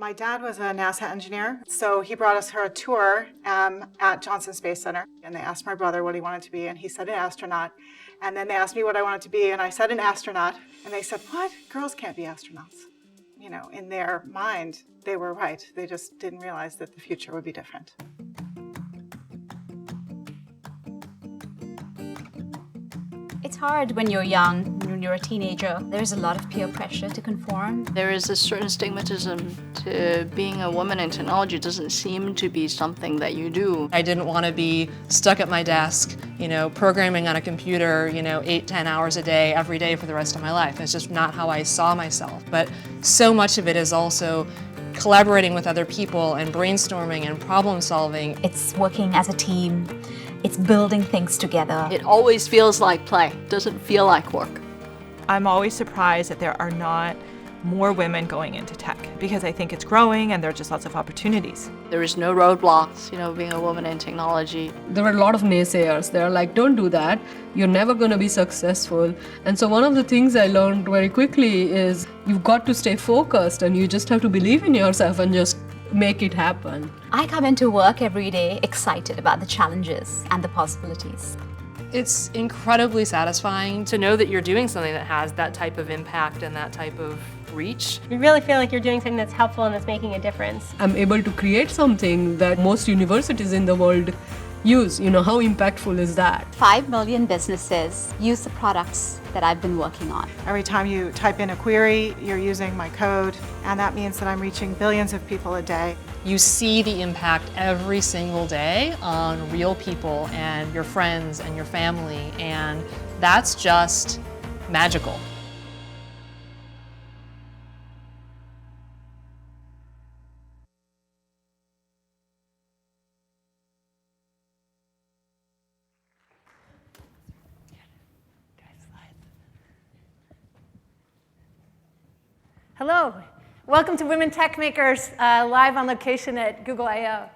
My dad was a NASA engineer, so he brought us for a tour at Johnson Space Center. And they asked my brother what he wanted to be, and he said an astronaut. And then they asked me what I wanted to be, and I said an astronaut. And they said, what? Girls can't be astronauts. You know, in their mind, they were right. They just didn't realize that the future would be different. It's hard when you're young, when you're a teenager. There's a lot of peer pressure to conform. There is a certain stigmatism to being a woman in technology. It doesn't seem to be something that you do. I didn't want to be stuck at my desk, programming on a computer, 8-10 hours a day, every day for the rest of my life. It's just not how I saw myself. But so much of it is also collaborating with other people and brainstorming and problem solving. It's working as a team. It's building things together. It always feels like play. It doesn't feel like work. I'm always surprised that there are not more women going into tech, because I think it's growing and there are just lots of opportunities. There is no roadblocks, being a woman in technology. There were a lot of naysayers. They're like, don't do that. You're never going to be successful. And so one of the things I learned very quickly is you've got to stay focused and you just have to believe in yourself and just make it happen. I come into work every day excited about the challenges and the possibilities. It's incredibly satisfying to know that you're doing something that has that type of impact and that type of reach. You really feel like you're doing something that's helpful and that's making a difference. I'm able to create something that most universities in the world use. How impactful is that? 5 million businesses use the products that I've been working on. Every time you type in a query, you're using my code, and that means that I'm reaching billions of people a day. You see the impact every single day on real people and your friends and your family, and that's just magical. Hello, welcome to Women Techmakers, live on location at Google I/O.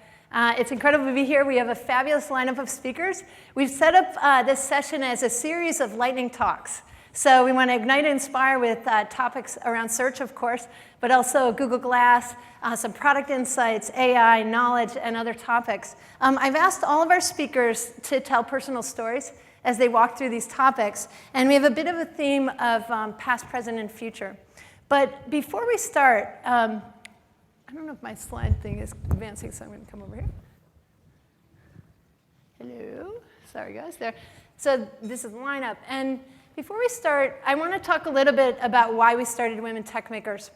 It's incredible to be here. We have a fabulous lineup of speakers. We've set up this session as a series of lightning talks. So we want to ignite and inspire with topics around search, of course, but also Google Glass, some product insights, AI, knowledge, and other topics. I've asked all of our speakers to tell personal stories as they walk through these topics, and we have a bit of a theme of past, present, and future. But before we start, I don't know if my slide thing is advancing, so I'm going to come over here. Hello. Sorry, guys. There. So this is the lineup. And before we start, I want to talk a little bit about why we started Women Techmakers.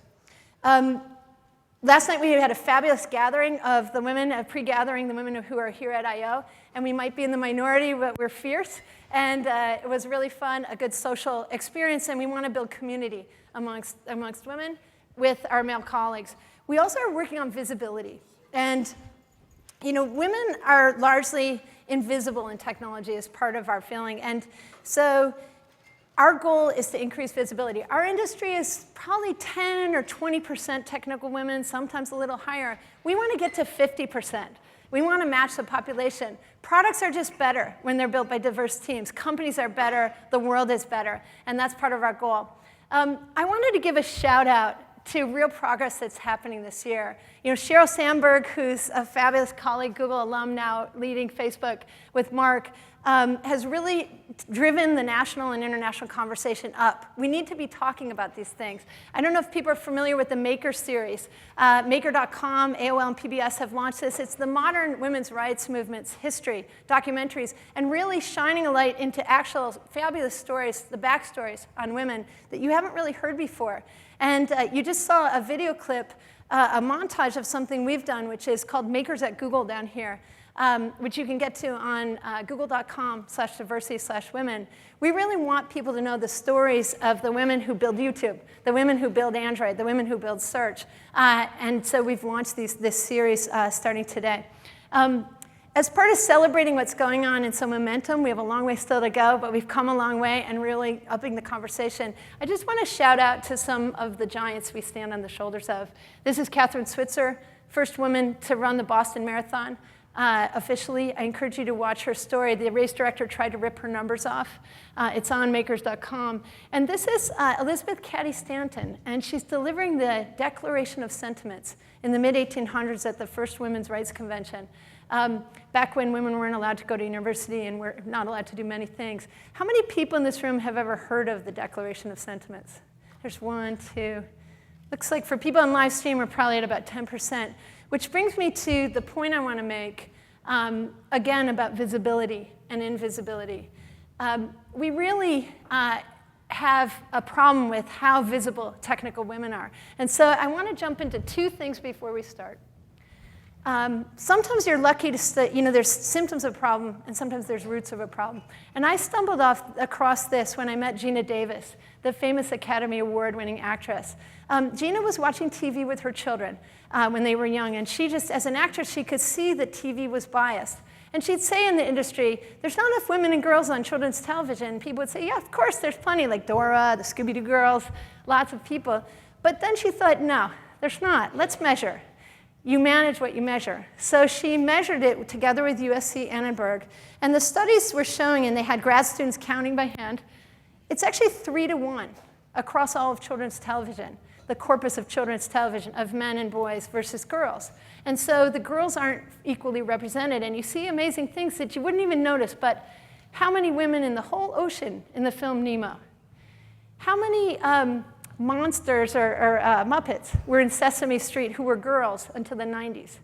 Last night we had a fabulous gathering of the women, a pre-gathering, the women who are here at I/O. And we might be in the minority, but we're fierce. And it was really fun, a good social experience. And we want to build community amongst women with our male colleagues. We also are working on visibility. And women are largely invisible in technology as part of our feeling. And so our goal is to increase visibility. Our industry is probably 10 or 20% technical women, sometimes a little higher. We want to get to 50%. We want to match the population. Products are just better when they're built by diverse teams. Companies are better. The world is better. And that's part of our goal. I wanted to give a shout out to real progress that's happening this year. Sheryl Sandberg, who's a fabulous colleague, Google alum now, leading Facebook with Mark, has really driven the national and international conversation up. We need to be talking about these things. I don't know if people are familiar with the Maker series. Maker.com, AOL, and PBS have launched this. It's the modern women's rights movement's history, documentaries, and really shining a light into actual fabulous stories, the backstories on women that you haven't really heard before. And you just saw a video clip, a montage of something we've done, which is called Makers at Google down here. Which you can get to on google.com/diversity/women. We really want people to know the stories of the women who build YouTube, the women who build Android, the women who build search. And so we've launched this series starting today. As part of celebrating what's going on in some momentum, we have a long way still to go, but we've come a long way and really upping the conversation. I just want to shout out to some of the giants we stand on the shoulders of. This is Katherine Switzer, first woman to run the Boston Marathon. officially. I encourage you to watch her story. The race director tried to rip her numbers off. It's on makers.com. And this is Elizabeth Cady Stanton, and she's delivering the Declaration of Sentiments in the mid-1800s at the first Women's Rights Convention, back when women weren't allowed to go to university and were not allowed to do many things. How many people in this room have ever heard of the Declaration of Sentiments? There's 1, 2. Looks like for people on live stream, we're probably at about 10%, which brings me to the point I want to make, again, about visibility and invisibility. We really have a problem with how visible technical women are. And so I want to jump into 2 things before we start. Sometimes you're lucky to, there's symptoms of a problem, and sometimes there's roots of a problem. And I stumbled across this when I met Gina Davis, the famous Academy Award-winning actress. Gina was watching TV with her children when they were young, and she just, as an actress, she could see that TV was biased. And she'd say in the industry, there's not enough women and girls on children's television. People would say, yeah, of course, there's plenty, like Dora, the Scooby-Doo girls, lots of people. But then she thought, no, there's not. Let's measure. You manage what you measure. So she measured it together with USC Annenberg. And the studies were showing, and they had grad students counting by hand, it's actually 3 to 1 across all of children's television, the corpus of children's television, of men and boys versus girls. And so the girls aren't equally represented. And you see amazing things that you wouldn't even notice. But how many women in the whole ocean in the film Nemo? How many monsters or Muppets were in Sesame Street who were girls until the 90s?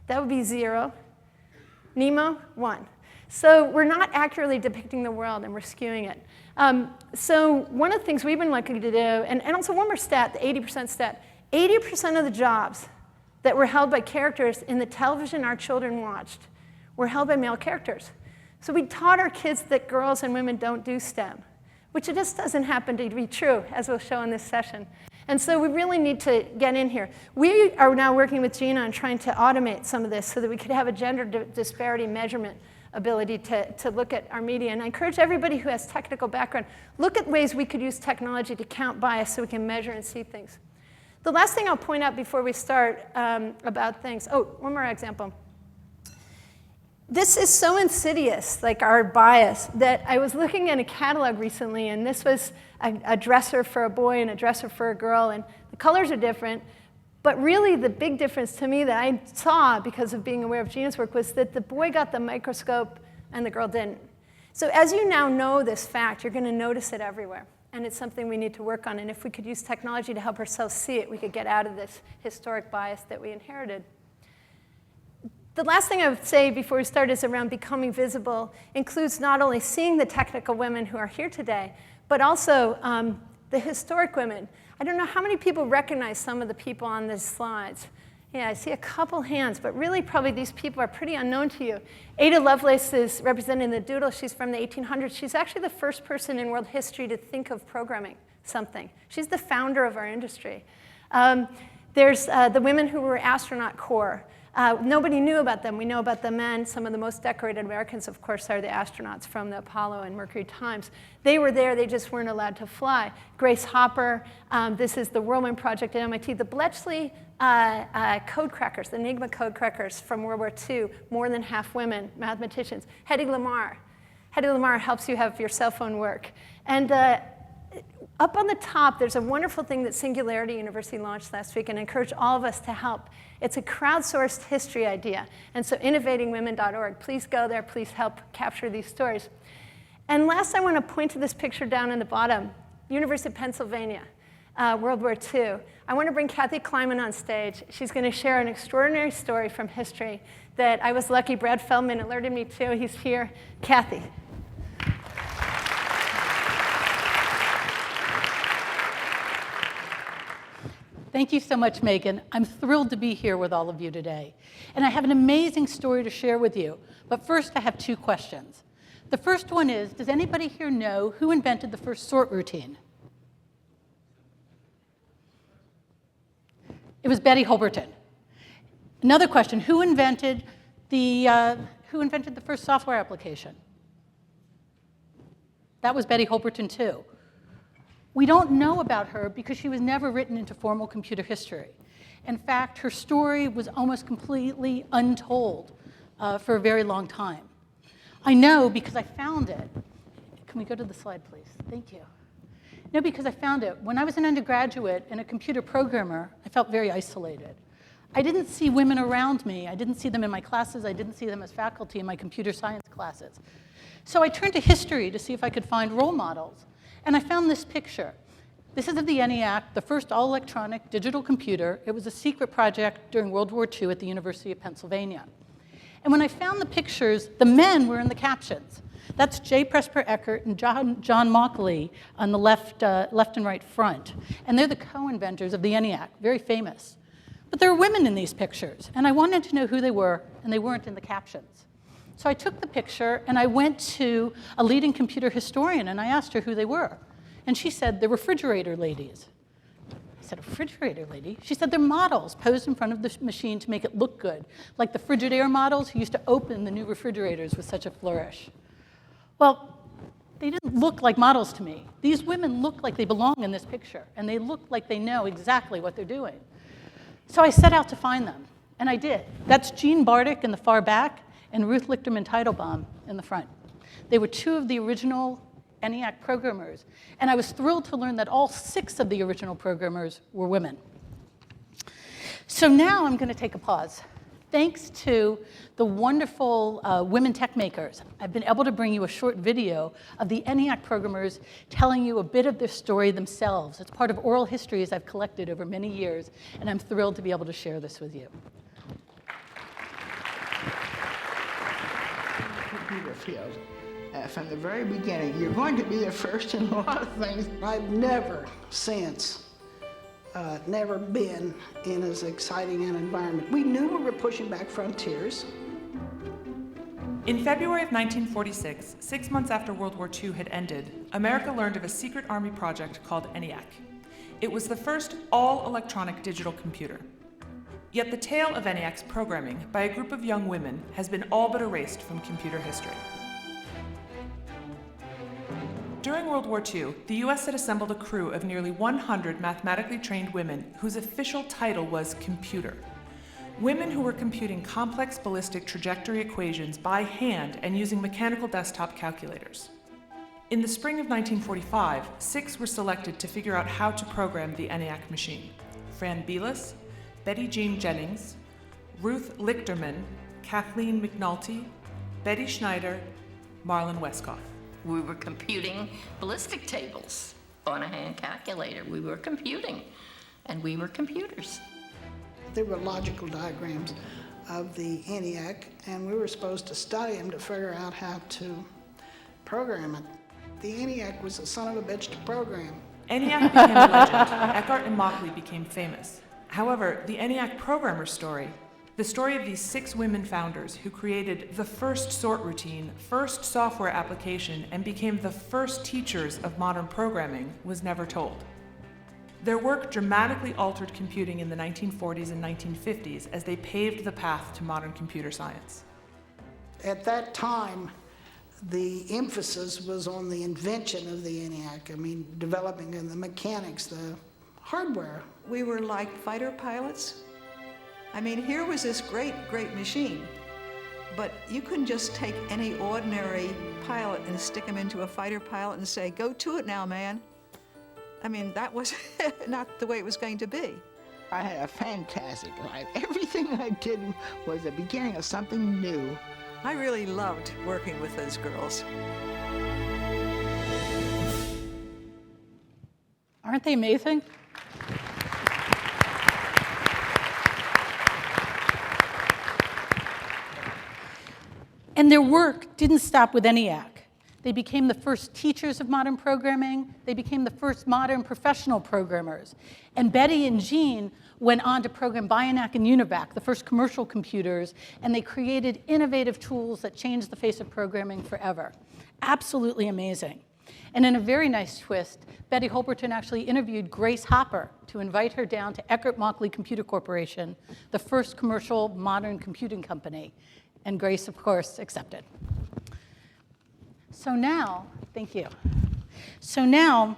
That would be 0. Nemo, 1. So we're not accurately depicting the world, and we're skewing it. So one of the things we've been lucky to do, and also one more stat, the 80% stat, 80% of the jobs that were held by characters in the television our children watched were held by male characters. So we taught our kids that girls and women don't do STEM, which it just doesn't happen to be true, as we'll show in this session. And so we really need to get in here. We are now working with Gina on trying to automate some of this so that we could have a gender disparity measurement ability to look at our media. And I encourage everybody who has technical background, look at ways we could use technology to count bias so we can measure and see things. The last thing I'll point out before we start about things, one more example. This is so insidious, like our bias, that I was looking at a catalog recently, and this was a dresser for a boy and a dresser for a girl, and the colors are different. But really, the big difference to me that I saw because of being aware of Gina's work was that the boy got the microscope and the girl didn't. So as you now know this fact, you're going to notice it everywhere. And it's something we need to work on. And if we could use technology to help ourselves see it, we could get out of this historic bias that we inherited. The last thing I would say before we start is around becoming visible includes not only seeing the technical women who are here today, but also the historic women. I don't know how many people recognize some of the people on these slides. Yeah, I see a couple hands, but really probably these people are pretty unknown to you. Ada Lovelace is representing the doodle. She's from the 1800s. She's actually the first person in world history to think of programming something. She's the founder of our industry. There's the women who were astronaut corps. Nobody knew about them. We know about the men. Some of the most decorated Americans, of course, are the astronauts from the Apollo and Mercury times. They were there. They just weren't allowed to fly. Grace Hopper. This is the Whirlwind Project at MIT. The Bletchley code crackers, the Enigma code crackers from World War II, more than half women, mathematicians. Hedy Lamarr. Hedy Lamarr helps you have your cell phone work. And up on the top, there's a wonderful thing that Singularity University launched last week, and I encourage all of us to help. It's a crowdsourced history idea. And so innovatingwomen.org, please go there, please help capture these stories. And last, I want to point to this picture down in the bottom, University of Pennsylvania, World War II. I want to bring Kathy Kleiman on stage. She's going to share an extraordinary story from history that I was lucky Brad Feldman alerted me to. He's here. Kathy. Thank you so much, Megan. I'm thrilled to be here with all of you today. And I have an amazing story to share with you. But first, I have 2 questions. The first one is, does anybody here know who invented the first sort routine? It was Betty Holberton. Another question, who invented the first software application? That was Betty Holberton, too. We don't know about her because she was never written into formal computer history. In fact, her story was almost completely untold. for a very long time. I know because I found it. Can we go to the slide, please? Thank you. No, because I found it. When I was an undergraduate and a computer programmer, I felt very isolated. I didn't see women around me. I didn't see them in my classes. I didn't see them as faculty in my computer science classes. So I turned to history to see if I could find role models. And I found this picture. This is of the ENIAC, the first all-electronic digital computer. It was a secret project during World War II at the University of Pennsylvania. And when I found the pictures, the men were in the captions. That's J. Presper Eckert and John Mauchly on the left and right front. And they're the co-inventors of the ENIAC, very famous. But there are women in these pictures, and I wanted to know who they were, and they weren't in the captions. So I took the picture, and I went to a leading computer historian, and I asked her who they were. And she said, they're refrigerator ladies. I said, a refrigerator lady? She said, they're models posed in front of the machine to make it look good, like the Frigidaire models who used to open the new refrigerators with such a flourish. Well, they didn't look like models to me. These women look like they belong in this picture, and they look like they know exactly what they're doing. So I set out to find them, and I did. That's Jean Bartik in the far back and Ruth Lichterman Teitelbaum in the front. They were two of the original ENIAC programmers, and I was thrilled to learn that all 6 of the original programmers were women. So now I'm going to take a pause. Thanks to the wonderful Women Techmakers, I've been able to bring you a short video of the ENIAC programmers telling you a bit of their story themselves. It's part of oral histories I've collected over many years, and I'm thrilled to be able to share this with you. Computer field. From the very beginning, you're going to be the first in a lot of things. I've never since never been in as exciting an environment. We knew we were pushing back frontiers. In February of 1946, 6 months after World War II had ended, America learned of a secret army project called ENIAC. It was the first all-electronic digital computer. Yet the tale of ENIAC's programming by a group of young women has been all but erased from computer history. During World War II, the US had assembled a crew of nearly 100 mathematically trained women whose official title was computer. Women who were computing complex ballistic trajectory equations by hand and using mechanical desktop calculators. In the spring of 1945, 6 were selected to figure out how to program the ENIAC machine. Fran Belis, Betty Jean Jennings, Ruth Lichterman, Kathleen McNulty, Betty Schneider, Marlon Westkoff. We were computing ballistic tables on a hand calculator. We were computing, and we were computers. There were logical diagrams of the ENIAC, and we were supposed to study them to figure out how to program it. The ENIAC was a son of a bitch to program. ENIAC became a legend. Eckert and Mauchly became famous. However, the ENIAC programmer story, the story of these 6 women founders who created the first sort routine, first software application, and became the first teachers of modern programming, was never told. Their work dramatically altered computing in the 1940s and 1950s as they paved the path to modern computer science. At that time, the emphasis was on the invention of the ENIAC. I mean, developing the mechanics, the hardware. We were like fighter pilots. I mean, here was this great machine, but you couldn't just take any ordinary pilot and stick him into a fighter pilot and say, go to it now, man. I mean, that was not the way it was going to be. I had a fantastic life. Everything I did was the beginning of something new. I really loved working with those girls. Aren't they amazing? And their work didn't stop with ENIAC. They became the first teachers of modern programming. They became the first modern professional programmers. And Betty and Jean went on to program BIONAC and UNIVAC, the first commercial computers, and they created innovative tools that changed the face of programming forever. Absolutely amazing. And in a very nice twist, Betty Holberton actually interviewed Grace Hopper to invite her down to Eckert Mauchly Computer Corporation, the first commercial modern computing company. And Grace, of course, accepted. So now, thank you. So now,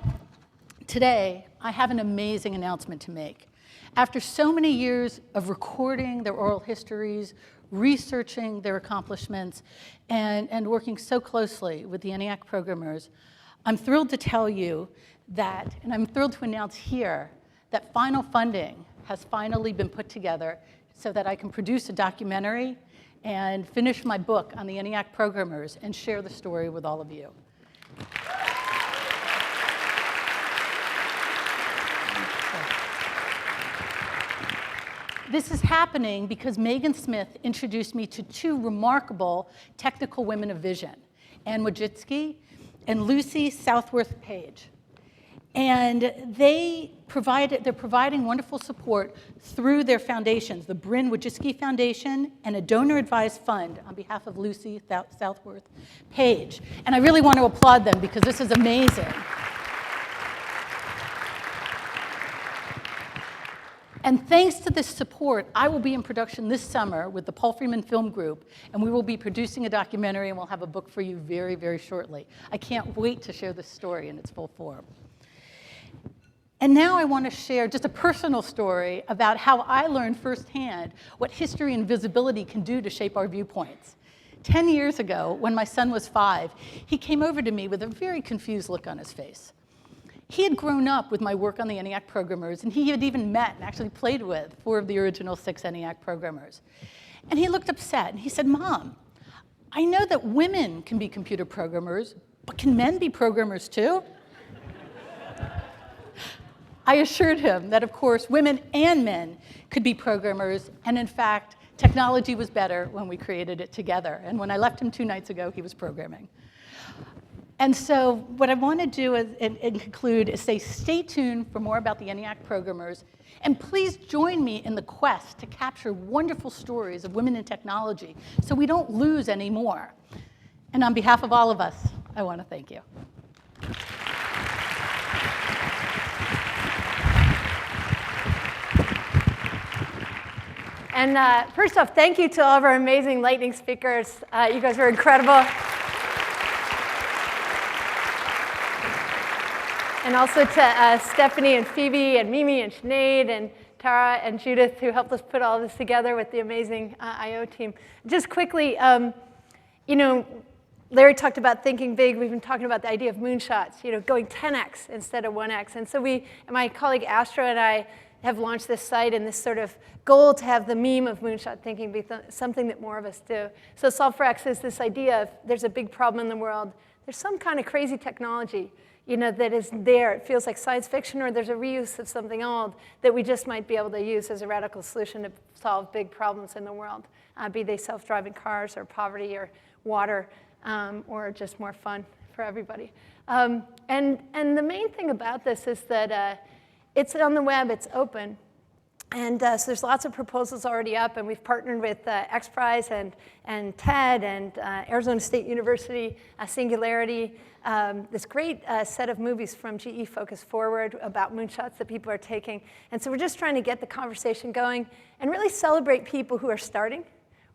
today, I have an amazing announcement to make. After so many years of recording their oral histories, researching their accomplishments, and working so closely with the ENIAC programmers. I'm thrilled to tell you that, and I'm thrilled to announce here, that final funding has finally been put together so that I can produce a documentary and finish my book on the ENIAC programmers and share the story with all of you. This is happening because Megan Smith introduced me to two remarkable technical women of vision, Anne Wojcicki and Lucy Southworth Page. And they're providing wonderful support through their foundations, the Bryn Wojcicki Foundation and a donor-advised fund on behalf of Lucy Southworth Page. And I really want to applaud them because this is amazing. And thanks to this support, I will be in production this summer with the Paul Freeman Film Group, and we will be producing a documentary, and we'll have a book for you very, very shortly. I can't wait to share this story in its full form. And now I want to share just a personal story about how I learned firsthand what history and visibility can do to shape our viewpoints. 10 years ago, when my son was 5, he came over to me with a very confused look on his face. He had grown up with my work on the ENIAC programmers, and he had even met and actually played with 4 of the original 6 ENIAC programmers. And he looked upset, and he said, "Mom, I know that women can be computer programmers, but can men be programmers too?" I assured him that, of course, women and men could be programmers, and in fact, technology was better when we created it together. And when I left him 2 nights ago, he was programming. And so what I want to do and conclude is say stay tuned for more about the ENIAC programmers, and please join me in the quest to capture wonderful stories of women in technology so we don't lose any more. And on behalf of all of us, I want to thank you. And first off, thank you to all of our amazing Lightning speakers. You guys were incredible. And also to Stephanie and Phoebe and Mimi and Sinead and Tara and Judith, who helped us put all this together with the amazing I/O team. Just quickly, you know, Larry talked about thinking big. We've been talking about the idea of moonshots, you know, going 10x instead of 1x. And so my colleague Astra and I have launched this site and this sort of goal to have the meme of moonshot thinking be something that more of us do. So Solve for X is this idea of there's a big problem in the world. There's some kind of crazy technology, you know, that is there. It feels like science fiction, or there's a reuse of something old that we just might be able to use as a radical solution to solve big problems in the world, be they self-driving cars or poverty or water or just more fun for everybody. And the main thing about this is that it's on the web, it's open. And so there's lots of proposals already up, and we've partnered with X Prize and TED and Arizona State University, Singularity, this great set of movies from GE Focus Forward about moonshots that people are taking. And so we're just trying to get the conversation going and really celebrate people who are starting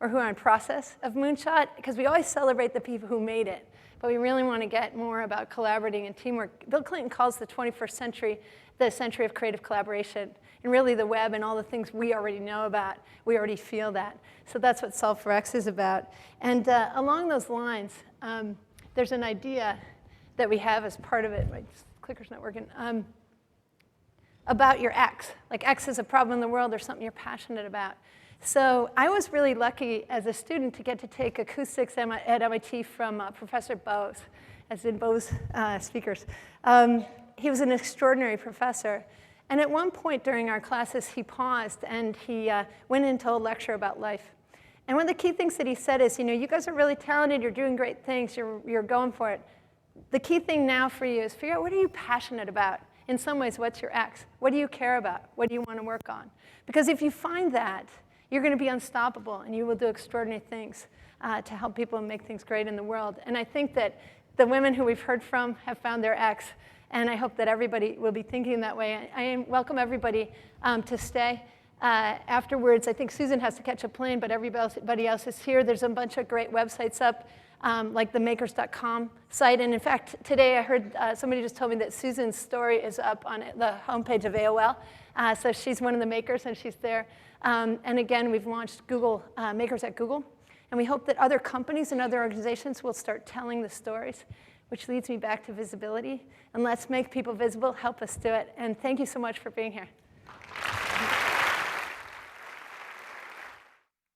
or who are in process of moonshot, because we always celebrate the people who made it. But we really want to get more about collaborating and teamwork. Bill Clinton calls the 21st century the century of creative collaboration. And really the web and all the things we already know about, we already feel that. So that's what Solve for X is about. And along those lines, there's an idea that we have as part of it. My clicker's not working. About your X. Like X is a problem in the world or something you're passionate about. So I was really lucky as a student to get to take acoustics at MIT from Professor Bose, as in Bose speakers. He was an extraordinary professor. And at one point during our classes, he paused and he went into a lecture about life. And one of the key things that he said is, you know, you guys are really talented, you're doing great things, you're going for it. The key thing now for you is figure out what are you passionate about? In some ways, what's your X? What do you care about? What do you want to work on? Because if you find that, you're going to be unstoppable and you will do extraordinary things to help people and make things great in the world. And I think that the women who we've heard from have found their X. And I hope that everybody will be thinking that way. I welcome everybody to stay. Afterwards, I think Susan has to catch a plane, but everybody else is here. There's a bunch of great websites up. like the makers.com site. And in fact, today I heard somebody just told me that Susan's story is up on the homepage of AOL. So she's one of the makers, and she's there. And again, we've launched Google Makers at Google. And we hope that other companies and other organizations will start telling the stories, which leads me back to visibility. And let's make people visible. Help us do it. And thank you so much for being here.